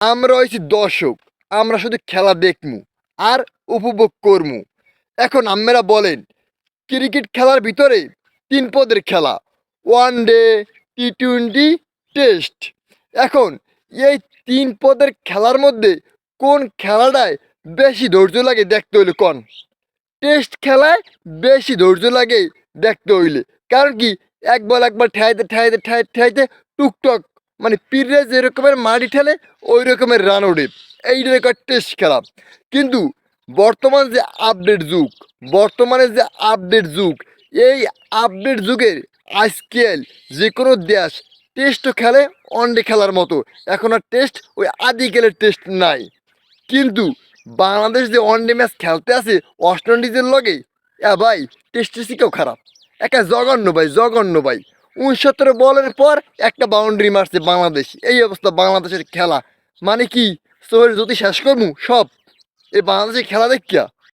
আমরা হইছি দর্শক, আমরা শুধু খেলা দেখমু আর উপভোগ করমু। এখন আপনারা বলেন, ক্রিকেট খেলার ভিতরে ৩ পদের খেলা, ওয়ান ডে, টি-টোয়েন্টি, টেস্ট। এখন এই ৩ পদের খেলার মধ্যে কোন খেলাটায় বেশি ধৈর্য লাগে দেখতে হইলে কন? টেস্ট খেলায় বেশি ধৈর্য লাগে দেখতে হইলে। কারণ কি, এক বল একবার ঠেয়াইতে ঠেয়াইতে ঠেয়াইতে ঠেয়াইতে টুকটক মানে পিঁড়ে যে রকমের মাটি ঠেলে ওই রকমের রান ওঠে, এইটার একটা টেস্ট খেলা। কিন্তু বর্তমান যে আপডেট যুগ, বর্তমানে যে আপডেট যুগ, এই আপডেট যুগের আজকাল যে কোনো দেশ টেস্টও খেলে ওয়ানডে খেলার মতো। এখন আর টেস্ট ওই আদিকালের টেস্ট নাই। কিন্তু বাংলাদেশ যে ওয়ানডে ম্যাচ খেলতে আছে ওয়েস্ট ইন্ডিজের লগে, ভাই টেস্টের থেকেও খারাপ। একা জঘন্য ভাই, জঘন্য ভাই। ৬৯ বলের পর একটা বাউন্ডারি মারছে বাংলাদেশ। এই অবস্থা বাংলাদেশের খেলা। মানে কি, চোখের যদি শেষ করমু সব এই বাংলাদেশের খেলা দেখিয়া।